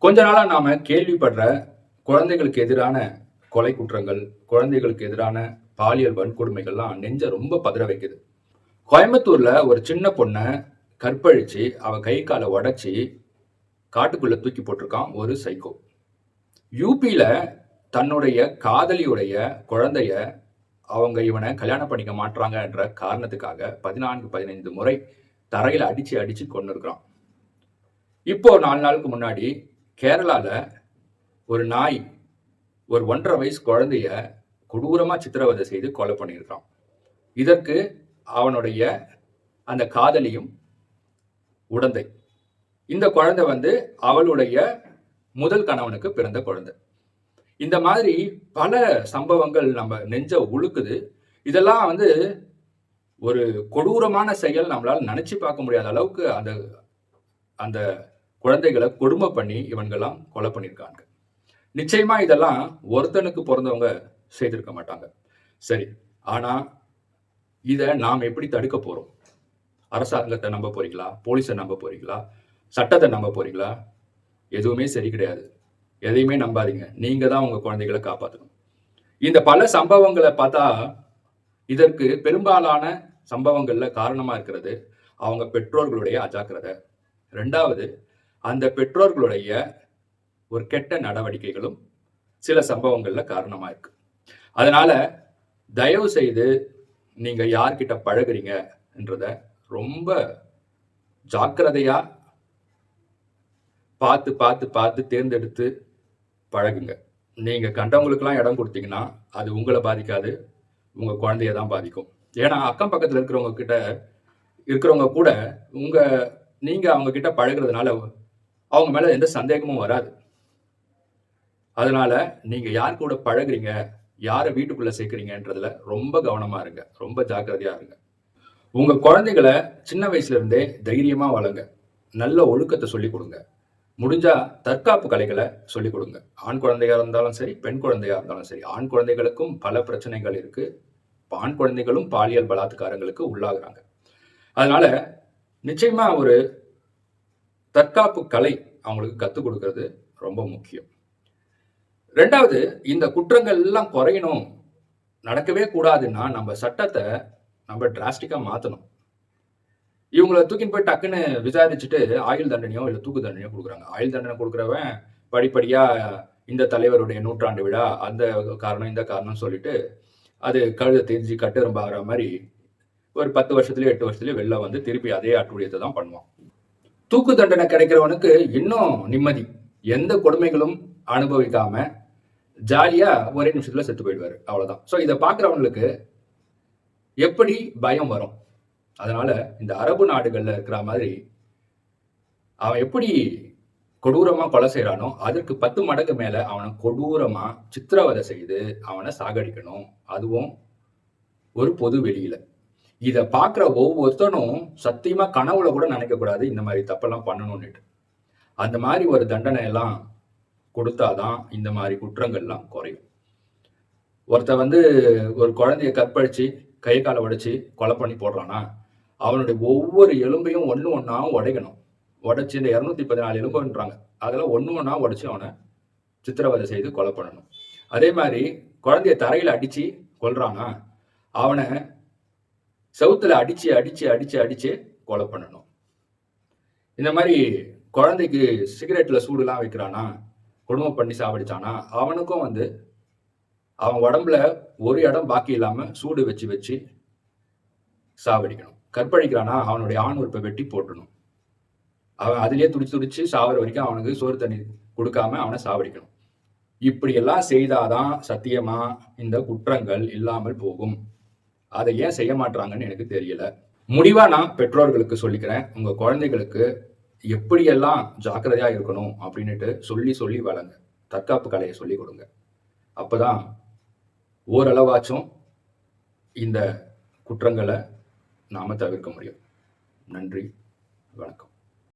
கொஞ்ச நாளா நாம கேள்விப்படுற குழந்தைகளுக்கு எதிரான கொலை குற்றங்கள், குழந்தைகளுக்கு எதிரான பாலியல் வன்கொடுமைகள்லாம் நெஞ்ச ரொம்ப பதற வைக்குது. கோயம்புத்தூர்ல ஒரு சின்ன பொண்ண கற்பழிச்சு, அவ கை கால உடைச்சு காட்டுக்குள்ள தூக்கி போட்டிருக்கான் ஒரு சைக்கோ. யுபில தன்னுடைய காதலியுடைய குழந்தைய அவங்க இவன கல்யாணம் பண்ணிக்க மாட்றாங்க என்ற காரணத்துக்காக 14, 15 முறை தரையில அடிச்சு அடிச்சு கொன்னுருக்கான். இப்போ 4 நாளுக்கு முன்னாடி கேரளால ஒரு நாய் ஒரு 1½ வயசு குழந்தைய கொடூரமா சித்திரவதை செய்து கொலை பண்ணியிருக்கான். இதற்கு அவனுடைய அந்த காதலியும் உடந்தை. இந்த குழந்தை வந்து அவளுடைய முதல் கணவனுக்கு பிறந்த குழந்தை. இந்த மாதிரி பல சம்பவங்கள் நம்ம நெஞ்ச உலுக்குது. இதெல்லாம் வந்து ஒரு கொடூரமான செயல், நம்மளால நினைச்சு பார்க்க முடியாத அளவுக்கு அந்த அந்த குழந்தைகளை கொடுமை பண்ணி இவன்கெல்லாம் கொலை பண்ணியிருக்காங்க. நிச்சயமா இதெல்லாம் ஒருத்தனுக்கு பிறந்தவங்க செய்திருக்க மாட்டாங்க. சரி, ஆனா இத நாம் எப்படி தடுக்க போறோம்? அரசாங்கத்தை நம்ப போறீங்களா? போலீஸை நம்ப போறீங்களா? சட்டத்தை நம்ப போறீங்களா? எதுவுமே சரி கிடையாது. எதையுமே நம்பாதீங்க. நீங்க தான் உங்க குழந்தைகளை காப்பாற்றணும். இந்த பல சம்பவங்களை பார்த்தா இதற்கு பெரும்பாலான சம்பவங்கள்ல காரணமா இருக்கிறது அவங்க பெற்றோர்களுடைய அஜாக்கிரதை. 2வது, அந்த பெற்றோர்களுடைய ஒரு கெட்ட நடவடிக்கைகளும் சில சம்பவங்கள்ல காரணமா இருக்கு. அதனால தயவு செய்து நீங்க யார்கிட்ட பழகுறீங்கன்றத ரொம்ப ஜாக்கிரதையா பார்த்து பார்த்து பார்த்து தேர்ந்தெடுத்து பழகுங்க. நீங்க கண்டவங்களுக்கெல்லாம் இடம் கொடுத்தீங்கன்னா அது உங்களை பாதிக்காது, உங்க குழந்தைய தான் பாதிக்கும். ஏன்னா அக்கம் பக்கத்துல இருக்கிறவங்க கூட நீங்க அவங்க கிட்ட பழகுறதுனால அவங்க மேல எந்த சந்தேகமும் வராது. அதனால நீங்க யார் கூட பழகுறீங்க, யார வீட்டுக்குள்ள சேர்க்கிறீங்கன்றதுல ரொம்ப கவனமா இருங்க. ரொம்ப ஜாக்கிரதையா இருங்க. உங்க குழந்தைகளை சின்ன வயசுல இருந்தே தைரியமா வளங்க. நல்ல ஒழுக்கத்தை சொல்லிக் கொடுங்க. முடிஞ்சா தற்காப்பு கலைகளை சொல்லிக் கொடுங்க. ஆண் குழந்தையா இருந்தாலும் சரி, பெண் குழந்தையா இருந்தாலும் சரி. ஆண் குழந்தைகளுக்கும் பல பிரச்சனைகள் இருக்கு. ஆண் குழந்தைகளும் பாலியல் பலாத்காரங்களுக்கு உள்ளாகுறாங்க. அதனால நிச்சயமா ஒரு தற்காப்பு கலை அவங்களுக்கு கத்துக் கொடுக்கிறது ரொம்ப முக்கியம். 2வது, இந்த குற்றங்கள் எல்லாம் குறையணும், நடக்கவே கூடாதுன்னா நம்ம சட்டத்தை நம்ம டிராஸ்டிக்கா மாத்தணும். இவங்களை தூக்கின்னு போய் டக்குன்னு விசாரிச்சுட்டு ஆயுள் தண்டனையோ இல்ல தூக்கு தண்டனையோ கொடுக்குறாங்க. ஆயுள் தண்டனை கொடுக்குறவன் படிப்படியா இந்த தலைவருடைய நூற்றாண்டு விழா, அந்த காரணம் இந்த காரணம் சொல்லிட்டு அது கழுதை தெரிஞ்சு கட்டெரும்பு ஆகிற மாதிரி ஒரு 10 வருஷத்துலயோ 8 வருஷத்துலயோ வெளில வந்து திருப்பி அதே அட்டுழியத்தை தான் பண்ணுவான். தூக்கு தண்டனை கிடைக்கிறவனுக்கு இன்னும் நிம்மதி. எந்த கொடுமைகளும் அனுபவிக்காம ஜாலியா ஒரே நிமிஷத்துல செத்து போயிடுவாரு. அவ்வளவுதான். சோ இதை பாக்குறவங்களுக்கு எப்படி பயம் வரும்? அதனால இந்த அரபு நாடுகள்ல இருக்கிற மாதிரி அவன் எப்படி கொடூரமா கொலை செய்யறானோ அதற்கு 10 மடங்கு மேல அவனை கொடூரமா சித்திரவதை செய்து அவனை சாகடிக்கணும். அதுவும் ஒரு பொது வெளியில. இத பாக்குற ஒவ்வொருத்தனும் சத்தியமா கனவுல கூட நினைக்க கூடாது இந்த மாதிரி தப்பெல்லாம் பண்ணணும்னுட்டு. அந்த மாதிரி ஒரு தண்டனை எல்லாம் கொடுத்தாதான் இந்த மாதிரி குற்றங்கள்லாம் குறையும். ஒருத்த வந்து ஒரு குழந்தைய கற்பழிச்சு கை காலை உடைச்சு கொலை பண்ணி போடுறானா, அவனுடைய ஒவ்வொரு எலும்பையும் ஒண்ணு ஒண்ணா உடைக்கணும். உடைச்சு இந்த 214 எலும்புன்றாங்க, அதெல்லாம் ஒண்ணு ஒண்ணா உடைச்சு அவனை சித்திரவதை செய்து கொலை பண்ணணும். அதே மாதிரி குழந்தைய தரையில அடிச்சு கொல்றானா, அவனை செவுத்துல அடிச்சு அடிச்சு அடிச்சு அடிச்சு கொலை பண்ணணும். இந்த மாதிரி குழந்தைக்கு சிகரெட்ல சூடுலாம் வைக்கிறானா, கொடுமை பண்ணி சாவடிச்சானா, அவனுக்கும் வந்து அவன் உடம்புல ஒரு இடம் பாக்கி இல்லாம சூடு வச்சு வச்சு சாவடிக்கணும். கற்பழிக்கிறானா, அவனுடைய ஆண் உறுப்பை வெட்டி போட்டணும். அவன் அதிலேயே துடிச்சு துடிச்சு சாவர வரைக்கும் அவனுக்கு சோறு தண்ணி கொடுக்காம அவனை சாவடிக்கணும். இப்படி எல்லாம் செய்தாதான் சத்தியமா இந்த குற்றங்கள் இல்லாமல் போகும். அதை ஏன் செய்ய மாட்டாங்கன்னு எனக்கு தெரியல. முடிவா நான் பெற்றோர்களுக்கு சொல்லிக்கிறேன், உங்க குழந்தைகளுக்கு எப்படியெல்லாம் ஜாக்கிரதையா இருக்கணும் அப்படின்னுட்டு சொல்லி சொல்லி வளங்க. தற்காப்பு கலையை சொல்லி கொடுங்க. அப்பதான் ஓரளவாச்சும் இந்த குற்றங்களை நாம தவிர்க்க முடியும். நன்றி, வணக்கம்.